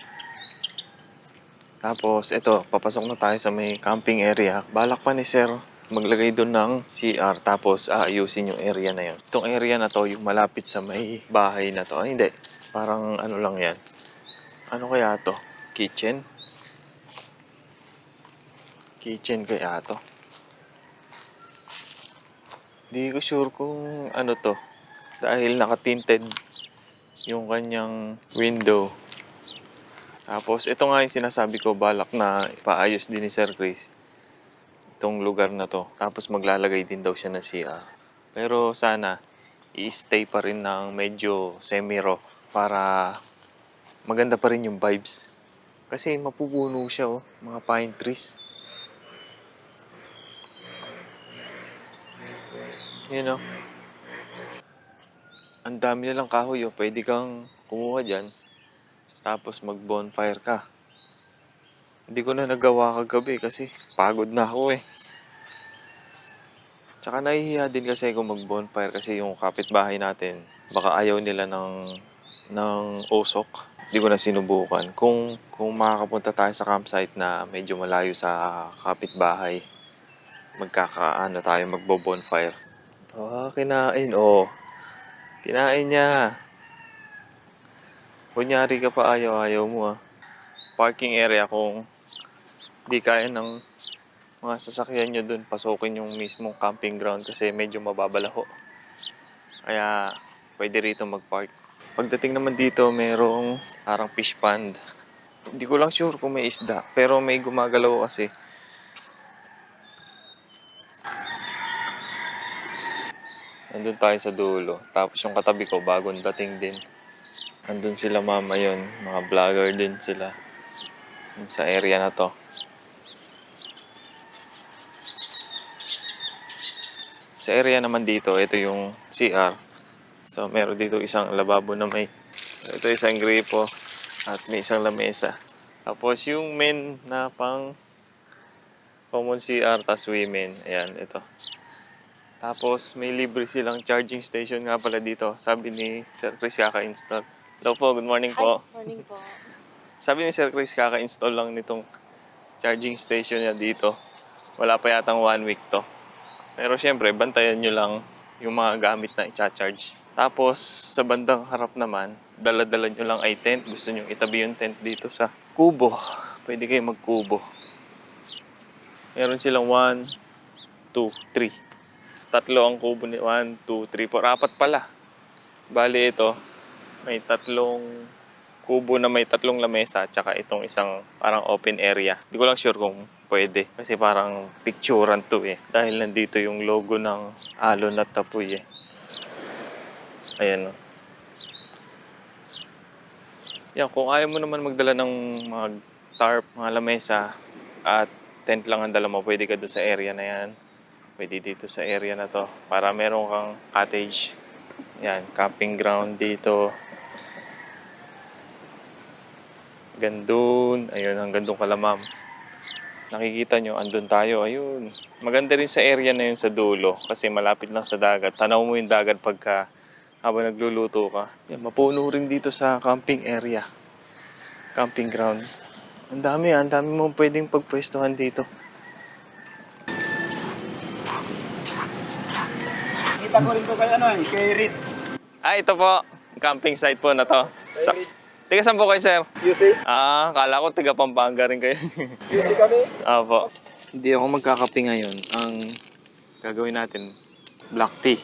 S4: Tapos, ito, papasok na tayo sa may camping area. Balak pa ni Sir maglagay doon ng CR tapos aayusin yung area na yun. Itong area na to, yung malapit sa may bahay na to. Ay, hindi. Parang ano lang yan. Ano kaya to? Kitchen? Kitchen kaya to? Hindi ko sure kung ano to. Dahil naka-tinted yung kanyang window. Tapos, ito nga yung sinasabi ko, balak na ipaayos din ni Sir Chris. Itong lugar na to. Tapos maglalagay din daw siya ng CR. Pero sana, i-stay pa rin ng medyo semi-raw para maganda pa rin yung vibes. Kasi mapupuno siya oh, mga pine trees. You know? Ang dami nilang kahoy oh, pwede kang kumuha dyan. Tapos mag-bonfire ka. Hindi ko na nagawa kagabi kasi pagod na ako eh. Tsaka nahihiya din kasi kung mag-bonfire kasi yung kapitbahay natin, baka ayaw nila ng usok. Hindi ko na sinubukan. Kung makakapunta tayo sa campsite na medyo malayo sa kapitbahay, tayo magbo-bonfire. Kinain oh. Kinain niya. Kunyari ka pa ayaw mo ah. Parking area kung di kaya ng mga sasakyan nyo dun, pasukin yung mismong camping ground kasi medyo mababalaho. Kaya pwede rito mag-park. Pagdating naman dito, merong parang fish pond. Hindi ko lang sure kung may isda, pero may gumagalaw kasi. Nandun tayo sa dulo. Tapos yung katabi ko, bagong dating din. Nandun sila mama yun. Mga vlogger din sila. Sa area na to. Sa area naman dito, ito yung CR. So, meron dito isang lababo na ito isang gripo at may isang lamesa. Tapos yung men na pang common CR, tas women. Ayan, ito. Tapos may libre silang charging station nga pala dito. Sabi ni Sir Chris kaka-install. Hello po, good morning po.
S3: Morning po.
S4: Sabi ni Sir Chris kaka-install lang nitong charging station niya dito. Wala pa yatang 1 week to. Pero syempre, bantayan nyo lang yung mga gamit na i-charge. Tapos, sa bandang harap naman, dala-dala nyo lang ay tent. Gusto nyo itabi yung tent dito sa kubo. Pwede kayo magkubo. Meron silang 1, 2, 3. Tatlo ang kubo ni 1, 2, 3, 4. Apat pala. Bali ito, May tatlong kubo na may tatlong lamesa tsaka itong isang parang open area. Hindi ko lang sure kung pwede kasi parang picturean to eh. Dahil nandito yung logo ng Alon at Apoy eh. Ayan o. Yan, kung ayaw mo naman magdala ng mga tarp, mga lamesa at tent lang ang dala mo, pwede ka doon sa area na yan. Pwede dito sa area na to para meron kang cottage. Yan, camping ground dito. Gandun. Ayun, hanggang doon kala ma'am. Nakikita nyo, andun tayo. Ayun. Maganda rin sa area na yun sa dulo kasi malapit lang sa dagat. Tanaw mo yung dagat pagka habang nagluluto ka. Yan, mapuno rin dito sa camping area. Camping ground. Ang dami mo pwedeng pagpwestuhan dito.
S5: Kita ko rin to kay kay Reed.
S4: Ito po. Camping site po na to. Tiga saan po kayo, sir?
S5: UC?
S4: Kala ko tiga Pampanga rin kayo.
S5: UC kami?
S4: Opo. Hindi ako magkakape ngayon. Ang gagawin natin, black tea.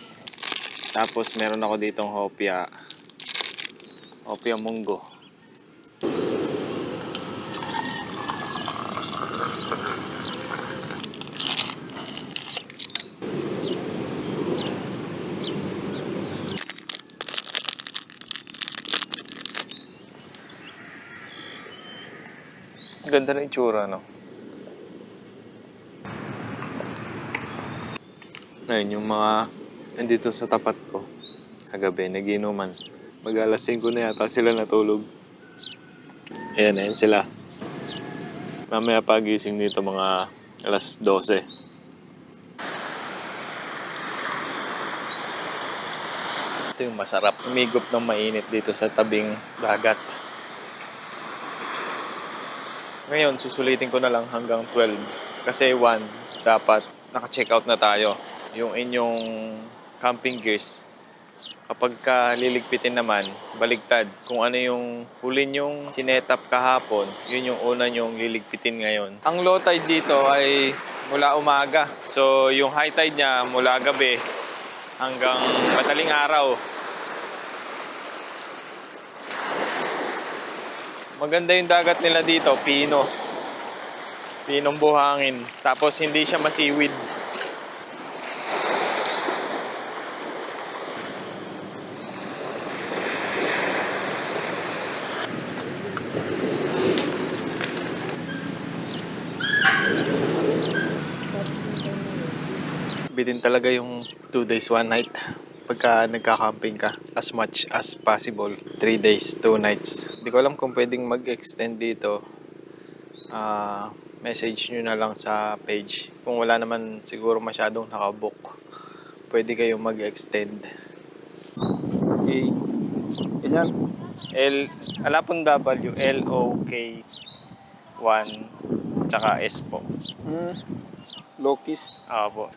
S4: Tapos meron ako ditong hopia. Hopia munggo. Ganda na itsura, no? Ngayon, yung mga nandito sa tapat ko, kagabi, nagiinuman. Mag-alas 5 na yata sila natulog. Ayan sila. Mamaya pagising dito mga alas 12. Ito yung masarap. Umigop ng mainit dito sa tabing dagat. Ngayon, susulitin ko na lang hanggang 12. Kasi 1, dapat naka-check out na tayo. Yung inyong camping gears. Kapag ka liligpitin naman, baligtad. Kung ano yung huli nyong sinetap kahapon, yun yung una nyong liligpitin ngayon. Ang low tide dito ay mula umaga. So, yung high tide niya mula gabi hanggang madaling araw. Maganda yung dagat nila dito, pino. Pinong buhangin. Tapos hindi siya masiwid. Bitin talaga yung 2 days, 1 night. Pagka nagka-camping ka, as much as possible. 3 days, 2 nights. Hindi ko alam kung pwedeng mag-extend dito. Message nyo na lang sa page. Kung wala naman siguro masyadong nakabook, pwede kayong mag-extend. Okay.
S5: Ganyan.
S4: Alapon W, LOK 1, tsaka S po.
S5: Lokis.
S4: Po.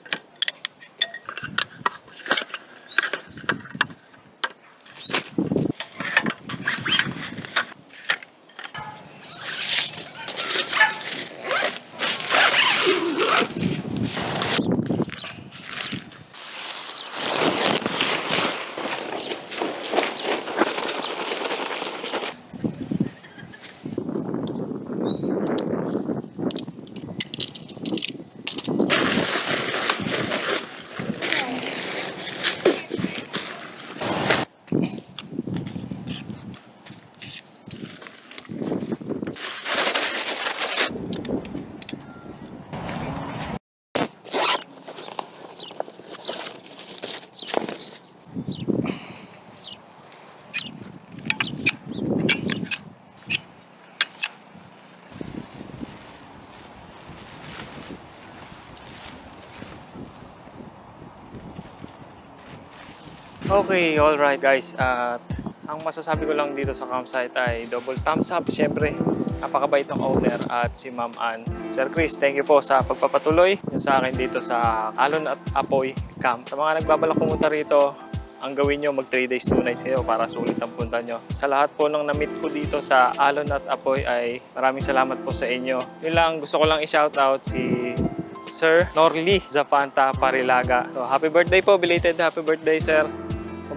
S4: Okay, alright guys. At ang masasabi ko lang dito sa campsite ay double thumbs up. Siyempre, napakabait ng owner at si Ma'am Ann. Sir Chris, thank you po sa pagpapatuloy nyo sa akin dito sa Alon at Apoy Camp. Sa mga nagbabalak pumunta rito, ang gawin nyo, mag 3 days, 2 nights kayo para sulit ang punta nyo. Sa lahat po ng na-meet ko dito sa Alon at Apoy ay maraming salamat po sa inyo. Yun lang, gusto ko lang i-shoutout si Sir Norly Zapanta Parilaga. So, happy birthday po, belated happy birthday, sir.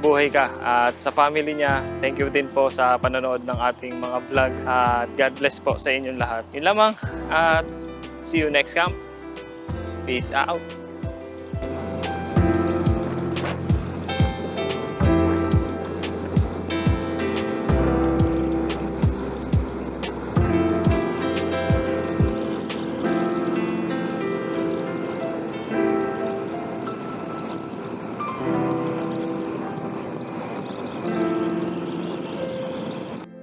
S1: mabuhay ka. At sa family niya, thank you din po sa panonood ng ating mga vlog. At God bless po sa inyong lahat. Yun lamang at see you next camp. Peace out.